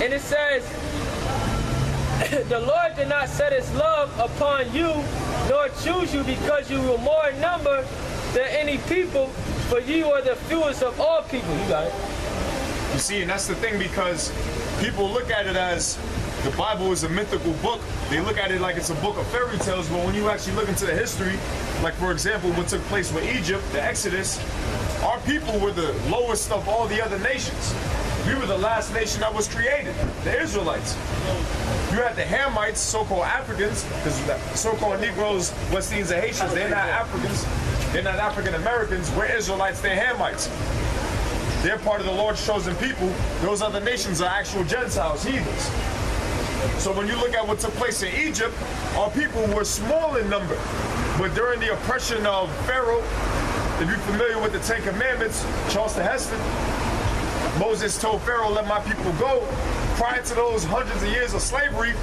And it says, the Lord did not set his love upon you, nor choose you because you were more in number than any people, for you are the fewest of all people. You got it. You see, and that's the thing, because people look at it as the Bible is a mythical book. They look at it like it's a book of fairy tales, but when you actually look into the history, like for example, what took place with Egypt, the Exodus, our people were the lowest of all the other nations. We were the last nation that was created, the Israelites. You had the Hamites, so-called Africans, because the so-called Negroes, West Indians, and Haitians, they're not Africans. They're not African Americans. We're Israelites, they're Hamites. They're part of the Lord's chosen people. Those other nations are actual Gentiles, heathens. So when you look at what took place in Egypt, our people were small in number. But during the oppression of Pharaoh, if you're familiar with the Ten Commandments, Charleston Heston, Moses told Pharaoh, let my people go. Prior to those hundreds of years of slavery,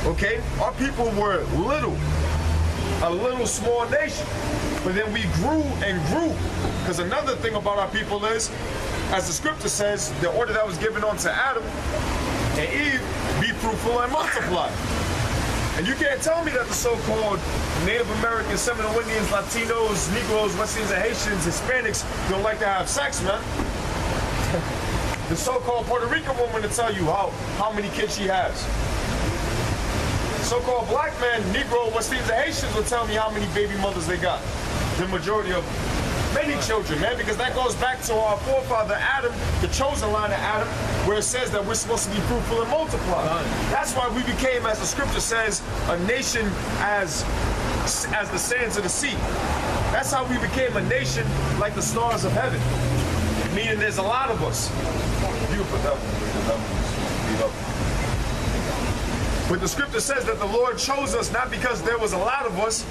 okay, our people were a little small nation. But then we grew and grew. Because another thing about our people is, as the scripture says, the order that was given unto Adam and Eve, be fruitful and multiply. And you can't tell me that the so-called Native Americans, Seminole Indians, Latinos, Negroes, West Indians, and Haitians, Hispanics don't like to have sex, man. The so-called Puerto Rican woman to tell you how many kids she has. So-called black man, Negro, West Indians, and Haitians will tell me how many baby mothers they got. The majority of many children, man, because that goes back to our forefather Adam, the chosen line of Adam, where it says that we're supposed to be fruitful and multiply. That's why we became, as the scripture says, a nation as the sands of the sea. That's how we became a nation like the stars of heaven. Meaning there's a lot of us. But the scripture says that the Lord chose us not because there was a lot of us,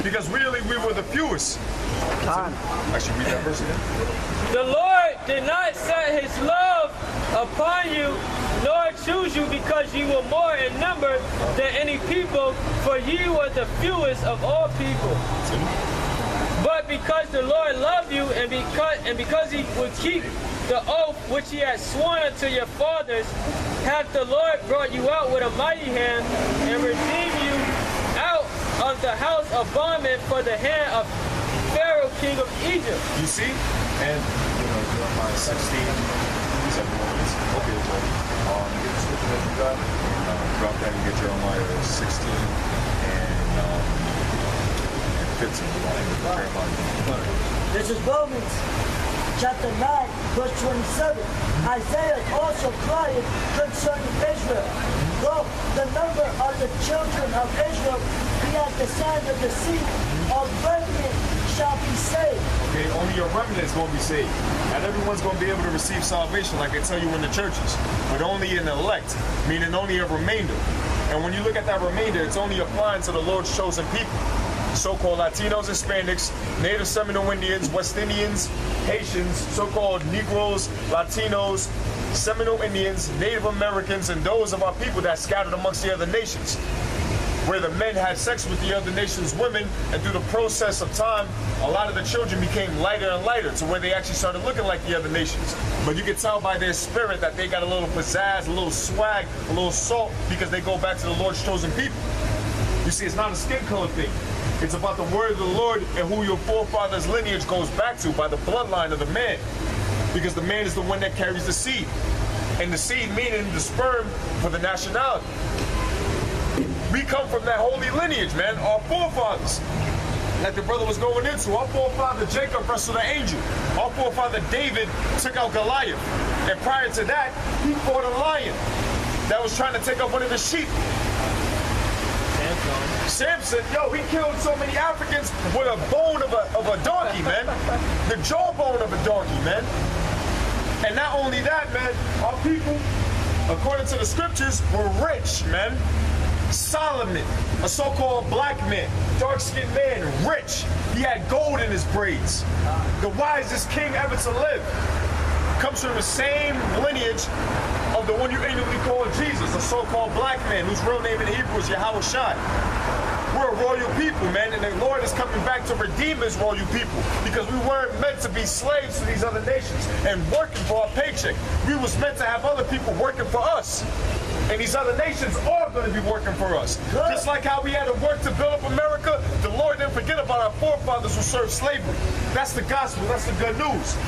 because really we were the fewest. I should read that verse again. The Lord did not set his love upon you, nor choose you because you were more in number than any people, for you were the fewest of all people. But because the Lord loved you, and because he would keep the oath which he had sworn unto your fathers, hath the Lord brought you out with a mighty hand, and redeemed you out of the house of bondmen for the hand of Pharaoh, king of Egypt. You see? And Jeremiah 16, 7 moments. Okay, well, get the scripture that you got, and drop that and get Jeremiah 16 and 15. This is Romans chapter 9, verse 27. Isaiah also cried concerning Israel. Though the number of the children of Israel be as the sand of the sea, a remnant shall be saved. Okay, only a remnant is going to be saved. Not everyone's going to be able to receive salvation like they tell you in the churches, but only an elect, meaning only a remainder. And when you look at that remainder, it's only applying to the Lord's chosen people. So-called Latinos, Hispanics, Native Seminole Indians, West Indians, Haitians, so-called Negroes, Latinos, Seminole Indians, Native Americans, and those of our people that scattered amongst the other nations, where the men had sex with the other nations' women, and through the process of time, a lot of the children became lighter and lighter to where they actually started looking like the other nations. But you can tell by their spirit that they got a little pizzazz, a little swag, a little salt, because they go back to the Lord's chosen people. You see, it's not a skin color thing. It's about the word of the Lord and who your forefathers' lineage goes back to by the bloodline of the man. Because the man is the one that carries the seed. And the seed meaning the sperm for the nationality. We come from that holy lineage, man. Our forefathers, like the brother was going into, our forefather Jacob wrestled an angel. Our forefather David took out Goliath. And prior to that, he fought a lion that was trying to take up one of the sheep. Samson, yo, he killed so many Africans with a bone of a donkey, man. The jawbone of a donkey, man. And not only that, man, our people, according to the scriptures, were rich, man. Solomon, a so-called black man, dark-skinned man, rich. He had gold in his braids. The wisest king ever to live. Comes from the same lineage of the one you ignorantly call Jesus, a so-called black man whose real name in Hebrew is Yahweh Shai. We're a royal people, man, and the Lord is coming back to redeem his royal people because we weren't meant to be slaves to these other nations and working for our paycheck. We was meant to have other people working for us. And these other nations are going to be working for us. Just like how we had to work to build up America, the Lord didn't forget about our forefathers who served slavery. That's the gospel. That's the good news.